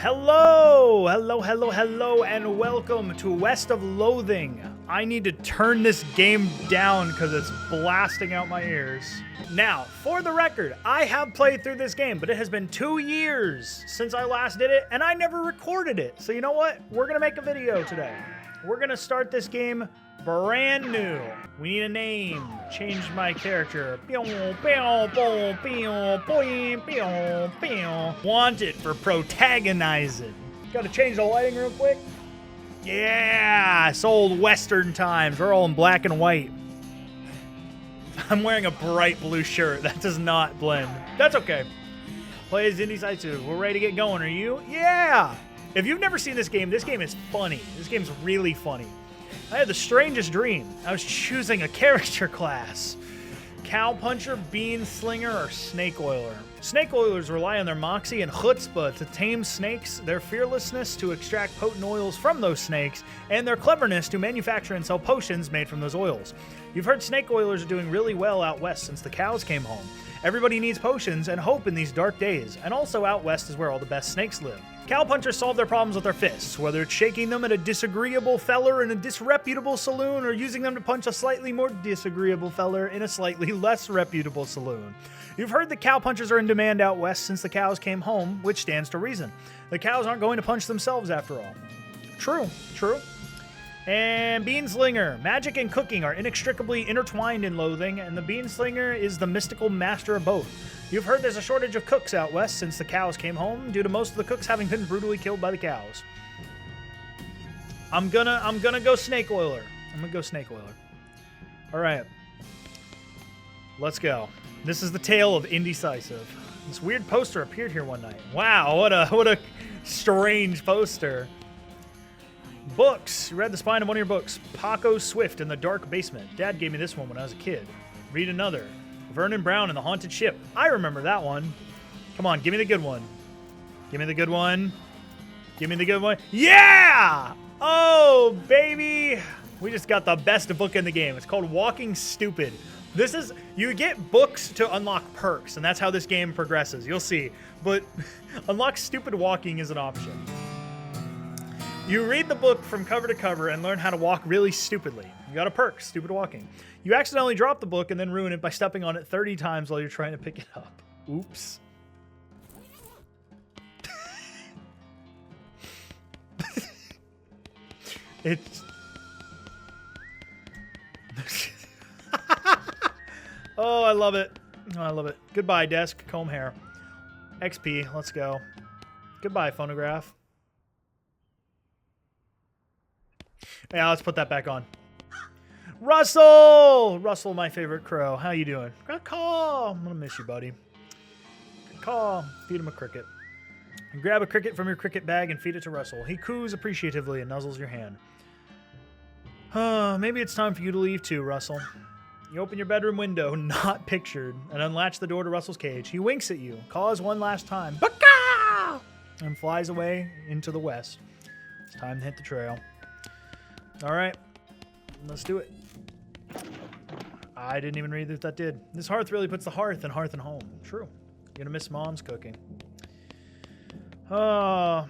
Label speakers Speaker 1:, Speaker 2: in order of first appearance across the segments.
Speaker 1: Hello, and welcome to West of Loathing. I need to turn this game down because it's blasting out my ears. Now, for the record, I have played through this game, but it has been 2 years since I last did it, and I never recorded it. So you know what? We're gonna make a video today. We're gonna start this game brand new. We need a name. Change my character. Want it for protagonizing. Gotta change the lighting real quick. Yeah, it's old Western times. We're all in black and white. I'm wearing a bright blue shirt. That does not blend. That's okay. Play as Indy, Cisive. We're ready to get going. Are you? Yeah! If you've never seen this game is funny. This game's really funny. I had the strangest dream. I was choosing a character class. Cowpuncher, Bean Slinger, or Snake Oiler. Snake Oilers rely on their moxie and chutzpah to tame snakes, their fearlessness to extract potent oils from those snakes, and their cleverness to manufacture and sell potions made from those oils. You've heard Snake Oilers are doing really well out west since the cows came home. Everybody needs potions and hope in these dark days, and also out west is where all the best snakes live. Cowpunchers solve their problems with their fists, whether it's shaking them at a disagreeable feller in a disreputable saloon or using them to punch a slightly more disagreeable feller in a slightly less reputable saloon. You've heard that cowpunchers are in demand out west since the cows came home, which stands to reason. The cows aren't going to punch themselves after all. True. And Beanslinger. Magic and cooking are inextricably intertwined in Loathing, and the Beanslinger is the mystical master of both. You've heard there's a shortage of cooks out west since the cows came home, due to most of the cooks having been brutally killed by the cows. I'm gonna go Snake Oiler. All right. Let's go. This is the tale of Indy Cisive. This weird poster appeared here one night. Wow, what a strange poster. Books. You read the spine of one of your books. Paco Swift in the Dark Basement. Dad gave me this one when I was a kid. Read another. Vernon Brown and the Haunted Ship. I remember that one. Come on, give me the good one. Yeah! Oh, baby! We just got the best book in the game. It's called Walking Stupid. This is, you get books to unlock perks, and that's how this game progresses. You'll see. But unlock stupid walking is an option. You read the book from cover to cover and learn how to walk really stupidly. You got a perk, stupid walking. You accidentally drop the book and then ruin it by stepping on it 30 times while you're trying to pick it up. Oops. It's... Oh, I love it. Goodbye, desk. Comb hair. XP. Let's go. Goodbye, phonograph. Yeah, let's put that back on. Russell, my favorite crow. How you doing? Good call. I'm gonna miss you, buddy. Good call. Feed him a cricket. You grab a cricket from your cricket bag and feed it to Russell. He coos appreciatively and nuzzles your hand. Maybe it's time for you to leave too, Russell. You open your bedroom window, not pictured, and unlatch the door to Russell's cage. He winks at you, caws one last time, Baka! And flies away into the west. It's time to hit the trail. All right, let's do it. I didn't even read what that did. This hearth really puts the hearth and home. True. You're gonna miss Mom's cooking. Mom's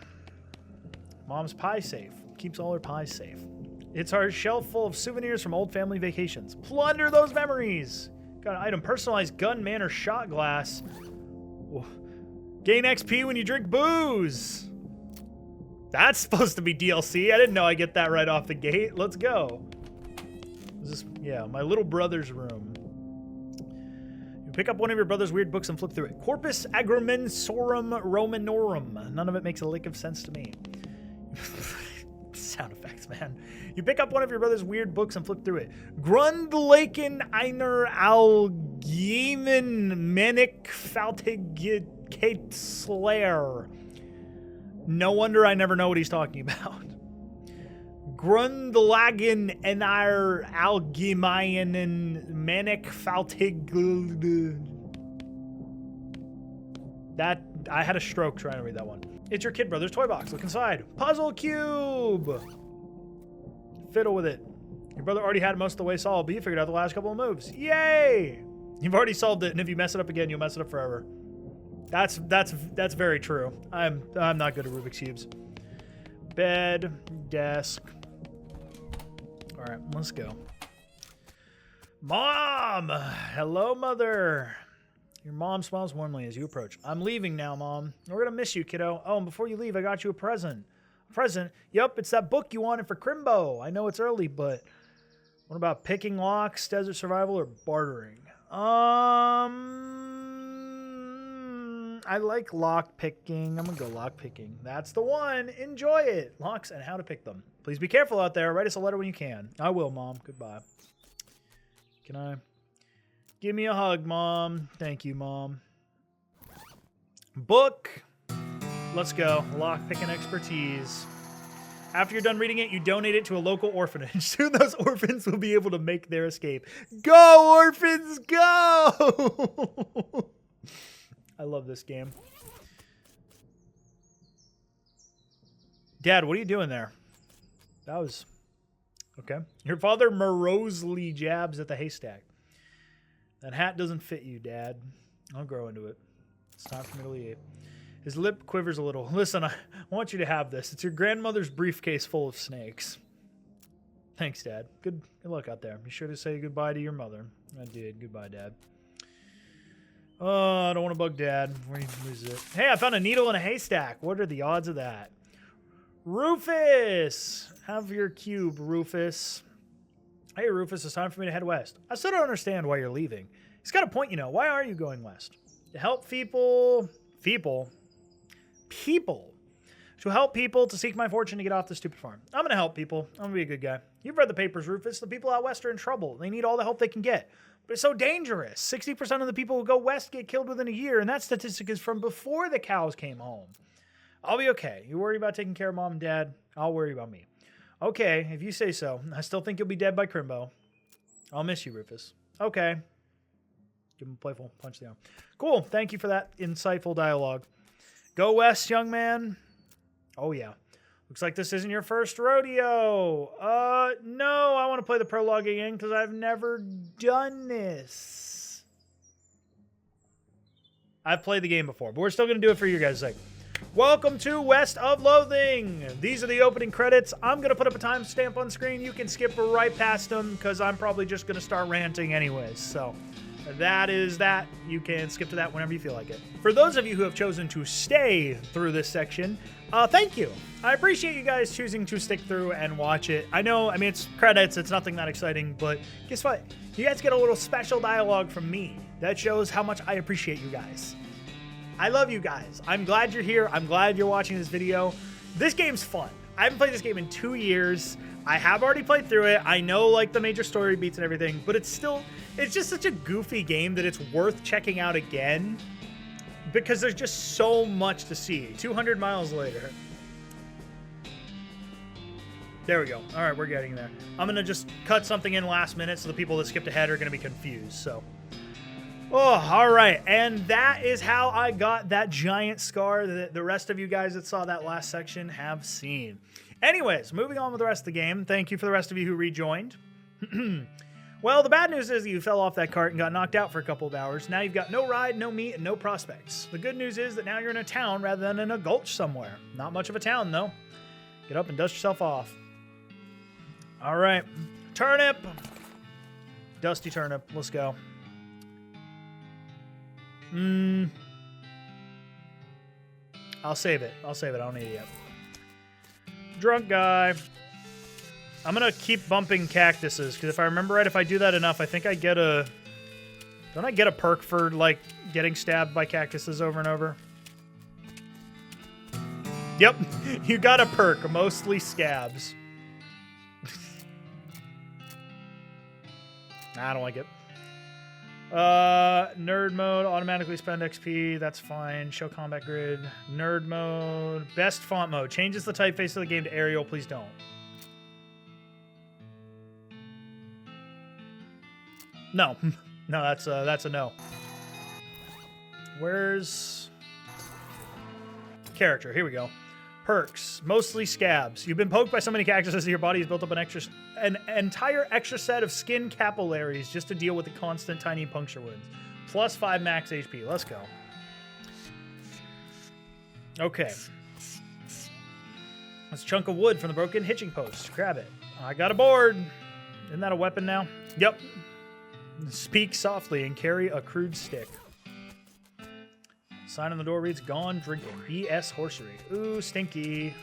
Speaker 1: pie safe. Keeps all her pies safe. It's our shelf full of souvenirs from old family vacations. Plunder those memories. Got an item, personalized gun, man, or shot glass. Whoa. Gain XP when you drink booze. That's supposed to be DLC. I didn't know I get that right off the gate. Let's go. Is this, yeah, my little brother's room. You pick up one of your brother's weird books and flip through it. Corpus Agrimensorum Romanorum. None of it makes a lick of sense to me. Sound effects, man. You pick up one of your brother's weird books and flip through it. Grundlaken einer Allgemein Mannigfaltigkeit Slayer. No wonder I never know what he's talking about. Grundlagen einer Allgemeinen Mannigfaltigkeit. That, I had a stroke trying to read that one. It's your kid brother's toy box. Look inside. Puzzle cube. Fiddle with it. Your brother already had most of the way solved, but you figured out the last couple of moves. Yay! You've already solved it, and if you mess it up again, you'll mess it up forever. That's very true. I'm not good at Rubik's Cubes. Bed, desk. All right, let's go. Mom! Hello, Mother. Your mom smiles warmly as you approach. I'm leaving now, Mom. We're gonna miss you, kiddo. Oh, and before you leave, I got you a present. A present? Yup, it's that book you wanted for Crimbo. I know it's early, but what about picking locks, desert survival, or bartering? I like lock picking. I'm gonna go lock picking. That's the one. Enjoy it. Locks and how to pick them. Please be careful out there. Write us a letter when you can. I will, Mom. Goodbye. Can I? Give me a hug, Mom. Thank you, Mom. Book. Let's go. Lock picking expertise. After you're done reading it, you donate it to a local orphanage. Soon those orphans will be able to make their escape. Go, orphans, go! I love this game. Dad, what are you doing there? That was... Okay. Your father morosely jabs at the haystack. That hat doesn't fit you, Dad. I'll grow into it. It's time for me to leave. His lip quivers a little. Listen, I want you to have this. It's your grandmother's briefcase full of snakes. Thanks, Dad. Good luck out there. Be sure to say goodbye to your mother. I did. Goodbye, Dad. Oh, I don't want to bug Dad. Where is it? Hey, I found a needle in a haystack. What are the odds of that? Rufus! Have your cube, Rufus. Hey, Rufus, it's time for me to head west. I still don't understand why you're leaving. He's got a point, you know. Why are you going west? To help people... People? To help people, to seek my fortune, to get off this stupid farm. I'm going to help people. I'm going to be a good guy. You've read the papers, Rufus. The people out west are in trouble. They need all the help they can get. But it's so dangerous. 60% of the people who go west get killed within a year, and that statistic is from before the cows came home. I'll be okay. You worry about taking care of Mom and Dad. I'll worry about me. Okay, if you say so. I still think you'll be dead by Crimbo. I'll miss you, Rufus. Okay. Give him a playful punch down. Cool. Thank you for that insightful dialogue. Go west, young man. Oh, yeah. Looks like this isn't your first rodeo. No, I want to play the prologue again because I've never done this. I've played the game before, but we're still going to do it for you guys' sake. Welcome to West of Loathing. These are the opening credits. I'm going to put up a timestamp on screen. You can skip right past them because I'm probably just going to start ranting anyways. So that is that. You can skip to that whenever you feel like it. For those of you who have chosen to stay through this section, thank you. I appreciate you guys choosing to stick through and watch it. I know, I mean, it's credits. It's nothing that exciting, but guess what? You guys get a little special dialogue from me. That shows how much I appreciate you guys. I love you guys. I'm glad you're here. I'm glad you're watching this video. This game's fun. I haven't played this game in 2 years. I have already played through it. I know like the major story beats and everything, but it's just such a goofy game that it's worth checking out again because there's just so much to see. 200 miles later. There we go. All right, we're getting there. I'm going to just cut something in last minute so the people that skipped ahead are going to be confused, so... Oh, all right. And that is how I got that giant scar that the rest of you guys that saw that last section have seen. Anyways, moving on with the rest of the game. Thank you for the rest of you who rejoined. Well, the bad news is that you fell off that cart and got knocked out for a couple of hours. Now you've got no ride, no meat, and no prospects. The good news is that now you're in a town rather than in a gulch somewhere. Not much of a town, though. Get up and dust yourself off. All right. Turnip. Dusty turnip. Let's go. I'll save it. I don't need it yet. Drunk guy. I'm going to keep bumping cactuses, because if I remember right, if I do that enough, I think I get a... Don't I get a perk for, like, getting stabbed by cactuses over and over? Yep. You got a perk. Mostly scabs. I don't like it. Nerd mode, automatically spend XP, that's fine. Show combat grid, nerd mode, best font mode, changes the typeface of the game to Arial, please don't. No, no, that's a no. Where's character? Here we go. Perks, mostly scabs. You've been poked by so many cactuses that your body has built up an entire extra set of skin capillaries just to deal with the constant tiny puncture wounds. Plus 5 max HP. Let's go. Okay. That's a chunk of wood from the broken hitching post. Grab it. I got a board. Isn't that a weapon now? Yep. Speak softly and carry a crude stick. Sign on the door reads, gone drinking. BS horsery. Ooh, stinky.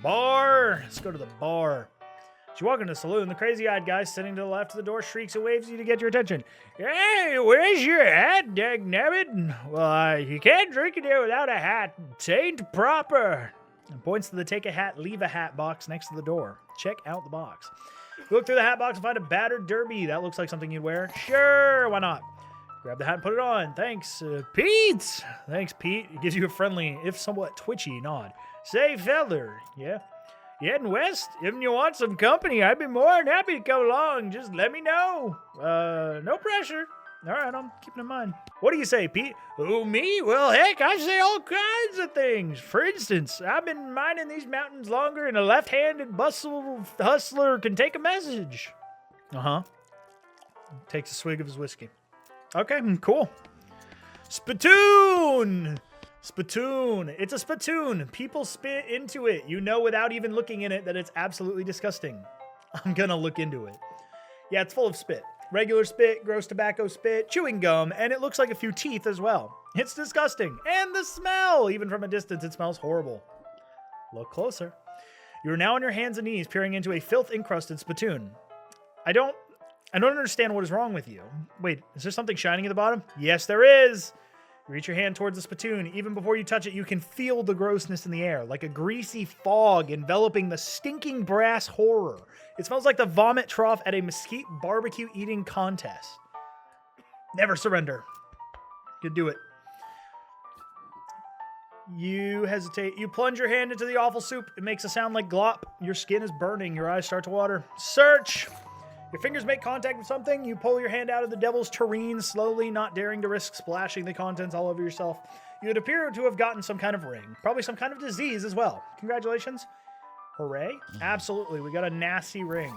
Speaker 1: Bar. Let's go to the bar. As you walk into the saloon, the crazy-eyed guy sitting to the left of the door shrieks and waves you to get your attention. Hey, where's your hat, dagnabbit? Well, you can't drink in here without a hat. It ain't proper. And points to the take a hat, leave a hat box next to the door. Check out the box. You look through the hat box and find a battered derby. That looks like something you'd wear. Sure, why not? Grab the hat and put it on. Thanks, Pete. Thanks, Pete. He gives you a friendly, if somewhat twitchy, nod. Say, feller, yeah? You heading west? If you want some company, I'd be more than happy to come along. Just let me know. No pressure. All right, I'm keeping in mind. What do you say, Pete? Oh, me? Well, heck, I say all kinds of things. For instance, I've been mining these mountains longer than a left-handed hustler can take a message. Uh-huh. Takes a swig of his whiskey. Okay, cool. Spittoon! Spittoon. It's a spittoon. People spit into it. You know without even looking in it that it's absolutely disgusting. I'm gonna look into it. Yeah, it's full of spit. Regular spit, gross tobacco spit, chewing gum, and it looks like a few teeth as well. It's disgusting. And the smell! Even from a distance, it smells horrible. Look closer. You are now on your hands and knees peering into a filth-encrusted spittoon. I don't understand what is wrong with you. Wait, is there something shining at the bottom? Yes, there is! You reach your hand towards the spittoon. Even before you touch it, you can feel the grossness in the air, like a greasy fog enveloping the stinking brass horror. It smells like the vomit trough at a mesquite barbecue eating contest. Never surrender. You can do it. You hesitate. You plunge your hand into the awful soup. It makes a sound like glop. Your skin is burning. Your eyes start to water. Search! Your fingers make contact with something. You pull your hand out of the devil's tureen slowly, not daring to risk splashing the contents all over yourself. You would appear to have gotten some kind of ring. Probably some kind of disease as well. Congratulations. Hooray. Absolutely. We got a nasty ring.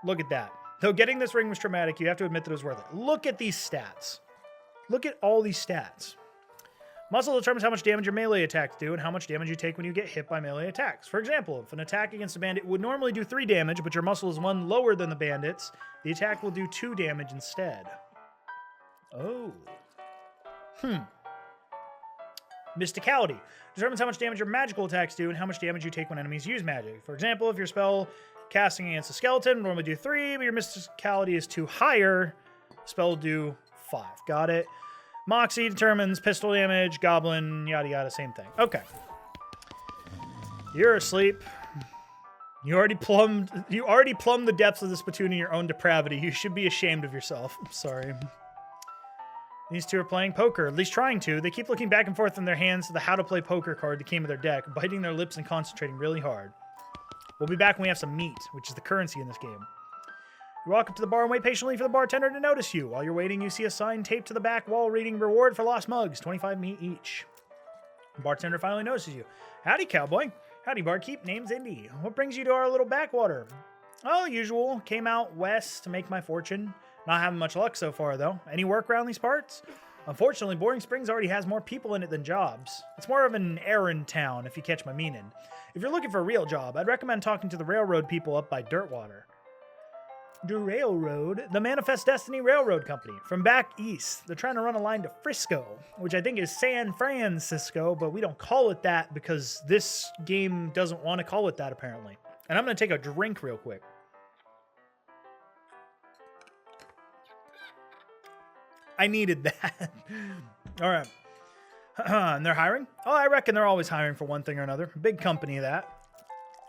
Speaker 1: Look at that. Though getting this ring was traumatic, you have to admit that it was worth it. Look at these stats. Look at all these stats. Muscle determines how much damage your melee attacks do and how much damage you take when you get hit by melee attacks. For example, if an attack against a bandit would normally do 3 damage, but your muscle is 1 lower than the bandit's, the attack will do 2 damage instead. Oh. Mysticality determines how much damage your magical attacks do and how much damage you take when enemies use magic. For example, if your spell casting against a skeleton would normally do 3, but your mysticality is 2 higher, the spell will do 5. Got it. Moxie determines pistol damage, goblin, yada yada, same thing. Okay. You're asleep. You already plumbed the depths of the spittoon in your own depravity. You should be ashamed of yourself. I'm sorry. These two are playing poker, at least trying to. They keep looking back and forth in their hands to the how to play poker card that came with their deck, biting their lips and concentrating really hard. We'll be back when we have some meat, which is the currency in this game. You walk up to the bar and wait patiently for the bartender to notice you. While you're waiting, you see a sign taped to the back wall reading reward for lost mugs, 25 meat each. The bartender finally notices you. Howdy, cowboy. Howdy, barkeep. Name's Indy. What brings you to our little backwater? Oh, usual. Came out west to make my fortune. Not having much luck so far, though. Any work around these parts? Unfortunately, Boring Springs already has more people in it than jobs. It's more of an errand town, if you catch my meaning. If you're looking for a real job, I'd recommend talking to the railroad people up by Dirtwater. The railroad? The Manifest Destiny Railroad Company. From back east. They're trying to run a line to Frisco, which I think is San Francisco, but we don't call it that because this game doesn't want to call it that, apparently. And I'm going to take a drink real quick. I needed that. All right. And they're hiring? Oh, I reckon they're always hiring for one thing or another. Big company, that.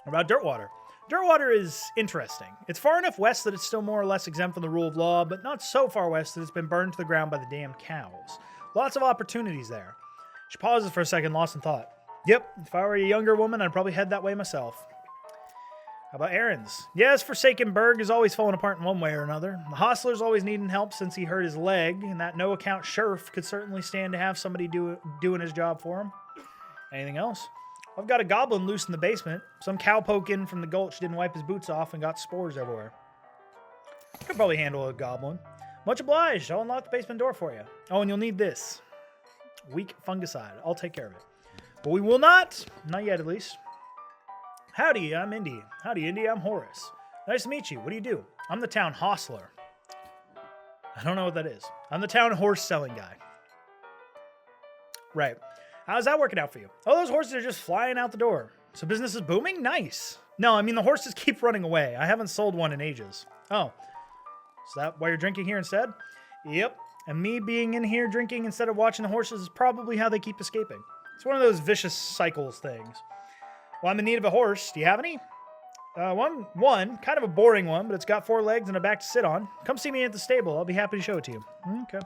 Speaker 1: What about Dirtwater? Dirtwater is interesting. It's far enough west that it's still more or less exempt from the rule of law, but not so far west that it's been burned to the ground by the damn cows. Lots of opportunities there. She pauses for a second, lost in thought. Yep, if I were a younger woman, I'd probably head that way myself. How about errands? Yes, Forsaken Berg is always falling apart in one way or another. The hostler's always needing help since he hurt his leg, and that no-account sheriff could certainly stand to have somebody doing his job for him. Anything else? I've got a goblin loose in the basement. Some cowpoke in from the gulch didn't wipe his boots off and got spores everywhere. Could probably handle a goblin. Much obliged. I'll unlock the basement door for you. Oh, and you'll need this. Weak fungicide. I'll take care of it. But we will not. Not yet, at least. Howdy, I'm Indy. Howdy, Indy, I'm Horace. Nice to meet you. What do you do? I'm the town hostler. I don't know what that is. I'm the town horse selling guy. Right. How's that working out for you? Oh, those horses are just flying out the door. So business is booming? Nice. No, I mean, the horses keep running away. I haven't sold one in ages. Oh. Is that why you're drinking here instead? Yep. And me being in here drinking instead of watching the horses is probably how they keep escaping. It's one of those vicious cycles things. Well, I'm in need of a horse. Do you have any? One, kind of a boring one, but it's got 4 legs and a back to sit on. Come see me at the stable. I'll be happy to show it to you. Okay.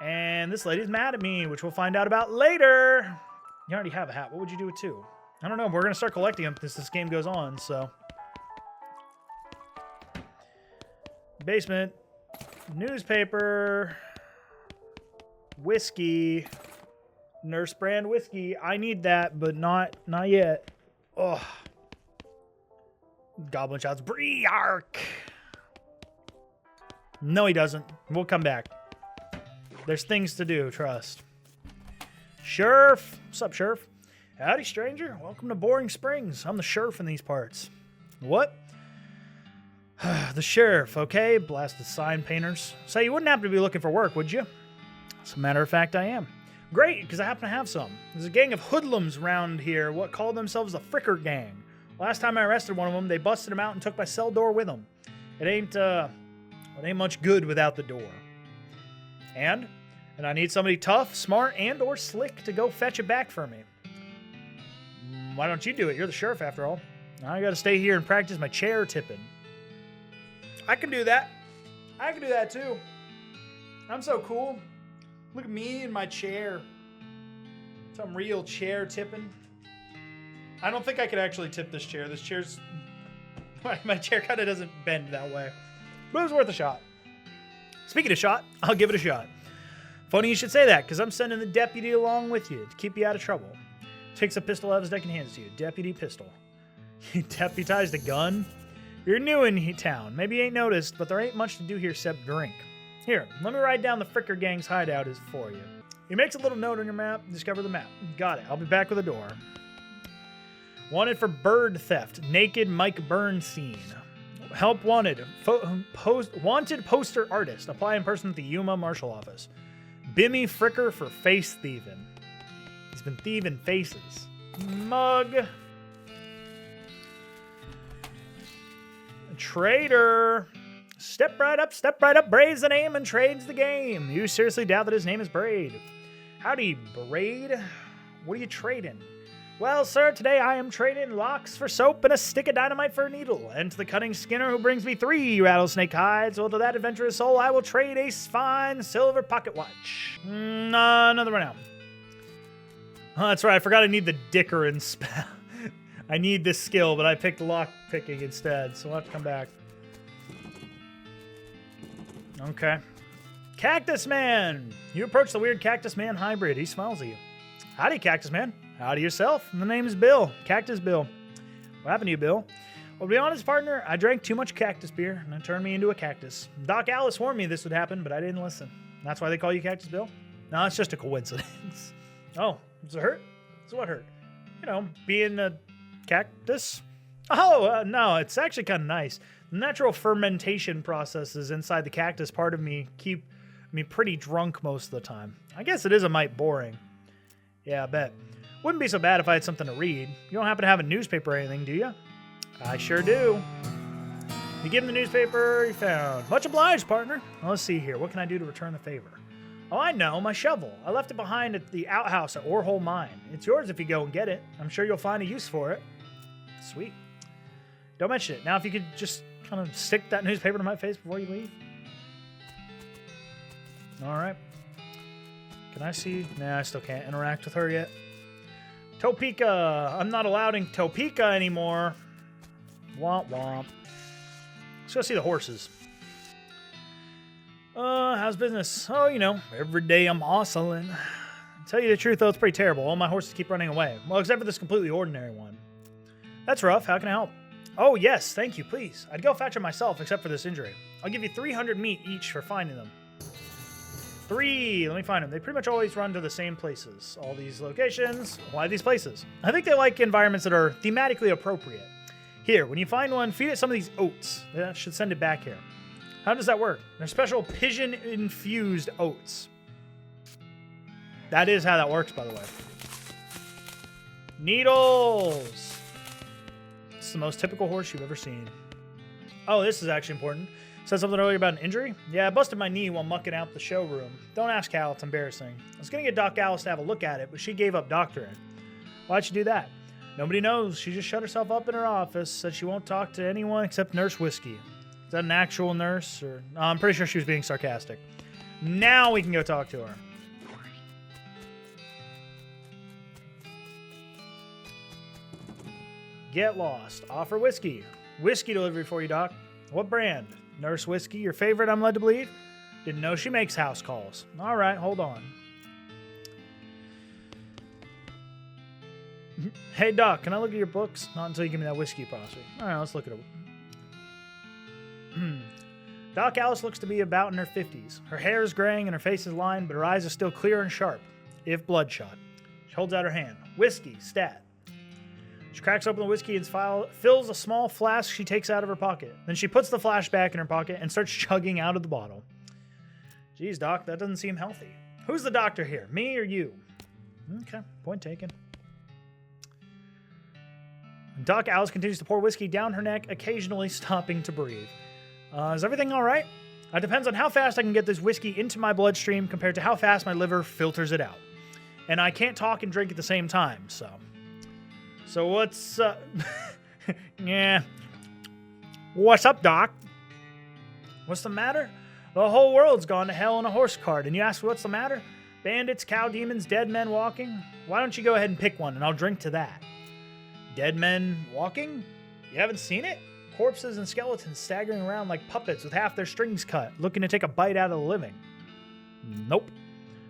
Speaker 1: And this lady's mad at me, which we'll find out about later. You already have a hat. What would you do with 2? I don't know. We're going to start collecting them as this game goes on, so. Basement. Newspaper. Whiskey. Nurse brand whiskey. I need that, but not yet. Ugh. Goblin shouts, Briark! No, he doesn't. We'll come back. There's things to do, trust. Sheriff. What's up, Sheriff? Howdy, stranger. Welcome to Boring Springs. I'm the sheriff in these parts. What? The sheriff, okay? Blasted sign painters. Say, you wouldn't happen to be looking for work, would you? As a matter of fact, I am. Great, because I happen to have some. There's a gang of hoodlums around here, what call themselves the Fricker Gang. Last time I arrested one of them, they busted him out and took my cell door with them. It ain't much good without the door. And I need somebody tough, smart, and or slick to go fetch it back for me. Why don't you do it? You're the sheriff after all. I gotta stay here and practice my chair tipping. I can do that. I can do that too. I'm so cool. Look at me in my chair. Some real chair tipping. I don't think I could actually tip this chair. This chair's... My chair kind of doesn't bend that way. But it was worth a shot. Speaking of shot, I'll give it a shot. Funny you should say that, because I'm sending the deputy along with you to keep you out of trouble. Takes a pistol out of his deck and hands it to you. Deputy pistol. You deputized a gun? You're new in town. Maybe you ain't noticed, but there ain't much to do here except drink. Here, let me write down the Fricker Gang's hideout is for you. He makes a little note on your map. Discover the map. Got it. I'll be back with a door. Wanted for bird theft. Naked Mike Bernstein. Help wanted. Wanted poster artist. Apply in person at the Yuma Marshal Office. Bimmy Fricker for face thieving. He's been thieving faces. Mug. Trader. Step right up, Braid's the name and trades the game. You seriously doubt that his name is Braid? Howdy, Braid. What are you trading? Well, sir, today I am trading locks for soap and a stick of dynamite for a needle. And to the cutting skinner who brings me 3 rattlesnake hides, well, to that adventurous soul, I will trade a fine silver pocket watch. Another one now. Oh, that's right, I forgot I need the Dickerin spell. I need this skill, but I picked lock picking instead, so I'll have to come back. Okay. Cactus Man! You approach the weird Cactus Man hybrid. He smiles at you. Howdy, Cactus Man. Howdy yourself. The name is Bill. Cactus Bill. What happened to you, Bill? Well, to be honest, partner, I drank too much cactus beer, and it turned me into a cactus. Doc Alice warned me this would happen, but I didn't listen. That's why they call you Cactus Bill? No, it's just a coincidence. Oh, does it hurt? So what hurt? You know, being a cactus? Oh, no, it's actually kind of nice. The natural fermentation processes inside the cactus part of me keep me pretty drunk most of the time. I guess it is a mite boring. Yeah, I bet. Wouldn't be so bad if I had something to read. You don't happen to have a newspaper or anything, do you? I sure do. You give him the newspaper you found. Much obliged, partner. Well, let's see here. What can I do to return the favor? Oh, I know. My shovel. I left it behind at the outhouse at Orhole Mine. It's yours if you go and get it. I'm sure you'll find a use for it. Sweet. Don't mention it. Now, if you could just kind of stick that newspaper to my face before you leave. All right. Can I see? Nah, I still can't interact with her yet. Topeka. I'm not allowed in Topeka anymore. Womp womp. Let's go see the horses. How's business? Oh, you know, every day I'm hustling. To tell you the truth, though, it's pretty terrible. All my horses keep running away. Well, except for this completely ordinary one. That's rough. How can I help? Oh, yes. Thank you, please. I'd go fetch them myself, except for this injury. I'll give you 300 meat each for finding them. 3. Let me find them. They pretty much always run to the same places. All these locations. Why these places? I think they like environments that are thematically appropriate. Here, when you find one, feed it some of these oats. That should send it back here. How does that work? They're special pigeon-infused oats. That is how that works, by the way. Needles. It's the most typical horse you've ever seen. Oh, this is actually important. Said something earlier about an injury? Yeah, I busted my knee while mucking out the showroom. Don't ask how, it's embarrassing. I was going to get Doc Alice to have a look at it, but she gave up doctoring. Why'd she do that? Nobody knows. She just shut herself up in her office, said she won't talk to anyone except Nurse Whiskey. Is that an actual nurse? Or I'm pretty sure she was being sarcastic. Now we can go talk to her. Get lost. Offer whiskey. Whiskey delivery for you, Doc. What brand? Nurse Whiskey, your favorite, I'm led to believe? Didn't know she makes house calls. All right, hold on. Hey, Doc, can I look at your books? Not until you give me that whiskey, possibly. All right, let's look at it. Doc Alice looks to be about in her 50s. Her hair is graying and her face is lined, but her eyes are still clear and sharp, if bloodshot. She holds out her hand. Whiskey, stat. She cracks open the whiskey and fills a small flask she takes out of her pocket. Then she puts the flask back in her pocket and starts chugging out of the bottle. Geez, Doc, that doesn't seem healthy. Who's the doctor here, me or you? Okay, point taken. Doc Alice continues to pour whiskey down her neck, occasionally stopping to breathe. Is everything all right? It depends on how fast I can get this whiskey into my bloodstream compared to how fast my liver filters it out. And I can't talk and drink at the same time, so... So what's yeah. What's up, Doc? What's the matter? The whole world's gone to hell in a horse cart, and you ask what's the matter? Bandits, cow demons, dead men walking? Why don't you go ahead and pick one, and I'll drink to that. Dead men walking? You haven't seen it? Corpses and skeletons staggering around like puppets with half their strings cut, looking to take a bite out of the living. Nope.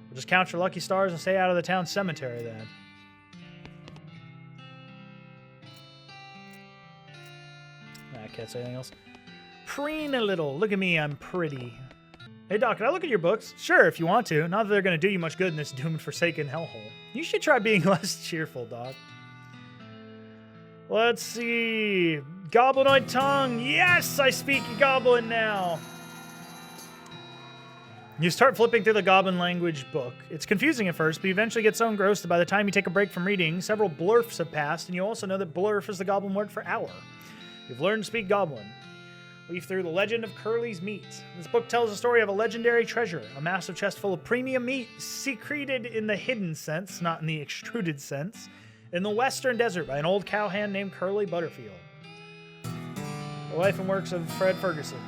Speaker 1: We'll just count your lucky stars and stay out of the town cemetery then. I can't say anything else. Preen a little. Look at me, I'm pretty. Hey, Doc, can I look at your books? Sure, if you want to. Not that they're going to do you much good in this doomed, forsaken hellhole. You should try being less cheerful, Doc. Let's see. Goblinoid tongue. Yes, I speak Goblin now. You start flipping through the Goblin language book. It's confusing at first, but you eventually get so engrossed that by the time you take a break from reading, several blurfs have passed, and you also know that blurf is the Goblin word for hour. You've learned to speak Goblin. Leaf through The Legend of Curly's Meat. This book tells the story of a legendary treasure, a massive chest full of premium meat, secreted in the hidden sense, not in the extruded sense, in the western desert by an old cowhand named Curly Butterfield. The life and works of Fred Ferguson.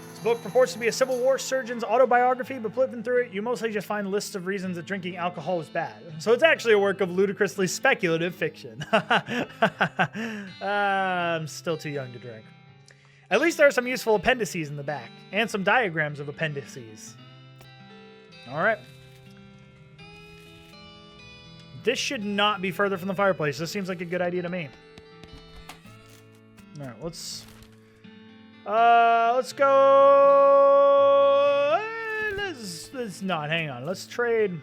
Speaker 1: This book purports to be a Civil War surgeon's autobiography, but flipping through it, you mostly just find lists of reasons that drinking alcohol is bad. So it's actually a work of ludicrously speculative fiction. I'm still too young to drink. At least there are some useful appendices in the back, and some diagrams of appendices. All right. This should not be further from the fireplace. This seems like a good idea to me. All right, let's go. Let's not. Hang on. Let's trade.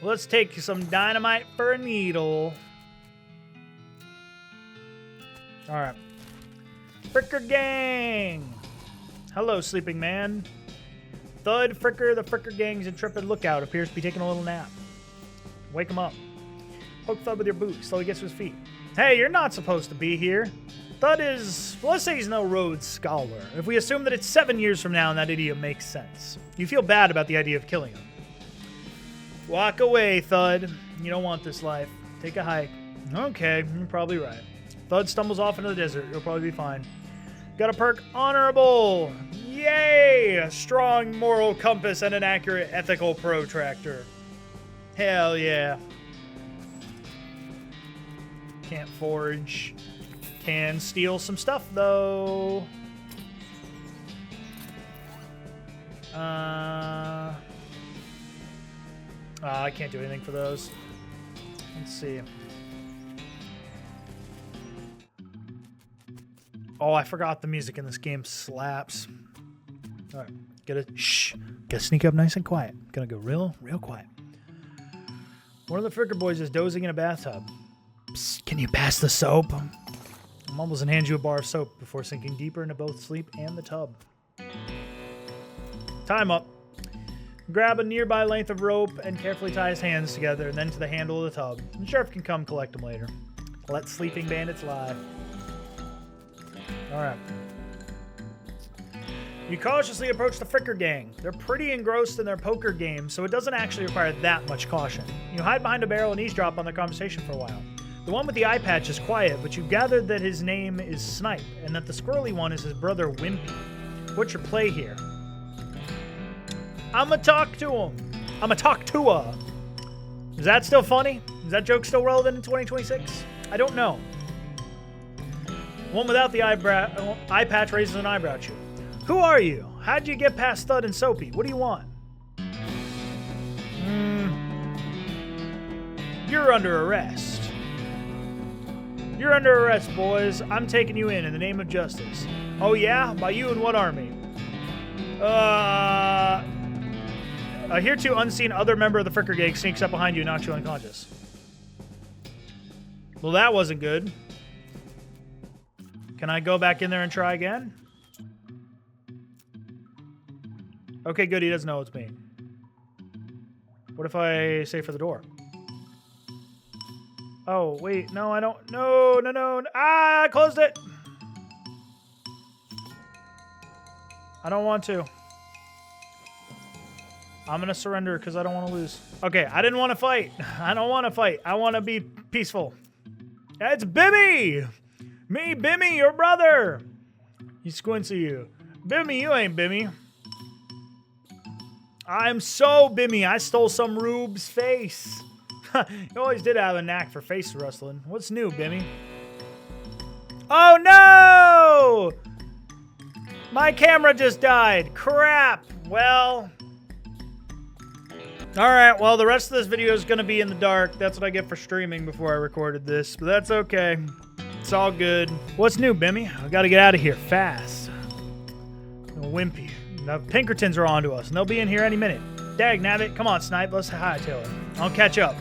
Speaker 1: Let's take some dynamite for a needle. All right. Fricker gang. Hello, sleeping man. Thud, Fricker, the Fricker gang's intrepid lookout appears to be taking a little nap. Wake him up. Poke Thud with your boot. Slowly gets to his feet. Hey, you're not supposed to be here. Thud is, well, let's say he's no Rhodes Scholar. If we assume that it's 7 years from now and that idiom makes sense. You feel bad about the idea of killing him. Walk away, Thud. You don't want this life. Take a hike. Okay, you're probably right. Thud stumbles off into the desert. You'll probably be fine. Got a perk, honorable. Yay! A strong moral compass and an accurate ethical protractor. Hell yeah. Can't forge. Can steal some stuff, though. I can't do anything for those. Let's see. Oh, I forgot the music in this game slaps. All right. Gotta sneak up nice and quiet. Gonna go real quiet. One of the Fricker boys is dozing in a bathtub. Psst, can you pass the soap? Mumbles and hands you a bar of soap before sinking deeper into both sleep and the tub. Time up. Grab a nearby length of rope and carefully tie his hands together and then to the handle of the tub. The sheriff can come collect him later. Let sleeping bandits lie. Alright. You cautiously approach the Fricker gang. They're pretty engrossed in their poker game, so it doesn't actually require that much caution. You hide behind a barrel and eavesdrop on their conversation for a while. The one with the eye patch is quiet, but you've gathered that his name is Snipe, and that the squirrely one is his brother Wimpy. What's your play here? I'ma talk to him. I'ma talk to her. Is that still funny? Is that joke still relevant in 2026? I don't know. One without the eye patch raises an eyebrow at you. Who are you? How'd you get past Thud and Soapy? What do you want? You're under arrest. You're under arrest, boys. I'm taking you in the name of justice. Oh yeah? By you and what army? A hereto unseen other member of the Fricker gang sneaks up behind you and knocks you unconscious. Well, that wasn't good. Can I go back in there and try again? Okay, good. He doesn't know it's me. What if I say for the door? Oh, wait. No, I don't. No. Ah, I closed it. I don't want to. I'm going to surrender because I don't want to lose. Okay, I didn't want to fight. I don't want to fight. I want to be peaceful. It's Bimmy! Me, Bimmy, your brother! You squincy you. Bimmy, you ain't Bimmy. I'm so Bimmy. I stole some Rube's face. You always did have a knack for face rustling. What's new, Bimmy? Oh, no! My camera just died. Crap. Well... Alright, well, the rest of this video is going to be in the dark. That's what I get for streaming before I recorded this. But that's okay. It's all good. What's new, Bimmy? I got to get out of here fast. Wimpy. The Pinkertons are onto us, and they'll be in here any minute. Dag nabbit. Come on, Snipe. Let's hightail it. I'll catch up.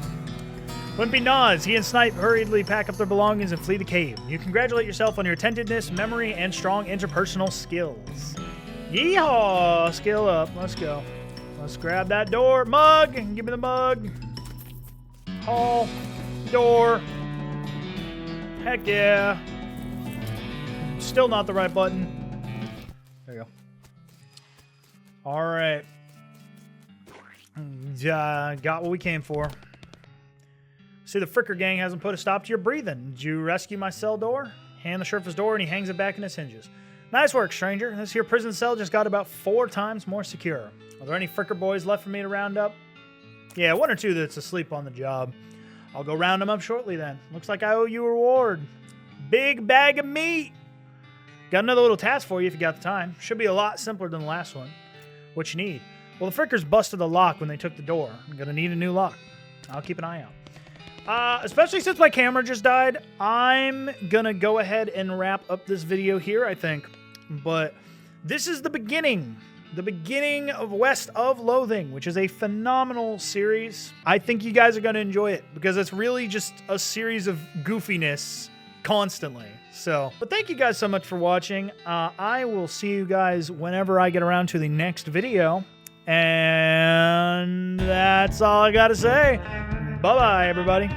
Speaker 1: Wimpy nods. He and Snipe hurriedly pack up their belongings and flee the cave. You congratulate yourself on your attentiveness, memory, and strong interpersonal skills. Yeehaw! Skill up. Let's go. Let's grab that door. Mug! Give me the mug. Hall. Door. Heck yeah. Still not the right button. There you go. Alright. Got what we came for. See, the Fricker gang hasn't put a stop to your breathing. Did you rescue my cell door? Hand the sheriff his door and he hangs it back in its hinges. Nice work, stranger. This here prison cell just got about 4 times more secure. Are there any Fricker boys left for me to round up? Yeah, 1 or 2 that's asleep on the job. I'll go round them up shortly then. Looks like I owe you a reward. Big bag of meat. Got another little task for you if you got the time. Should be a lot simpler than the last one. What you need? Well, the Frickers busted the lock when they took the door. I'm gonna need a new lock. I'll keep an eye out. Especially since my camera just died, I'm gonna go ahead and wrap up this video here, I think. But this is the beginning of West of Loathing, which is a phenomenal series. I think you guys are going to enjoy it because it's really just a series of goofiness constantly. So, but thank you guys so much for watching. I will see you guys whenever I get around to the next video. And that's all I got to say. Bye-bye, everybody.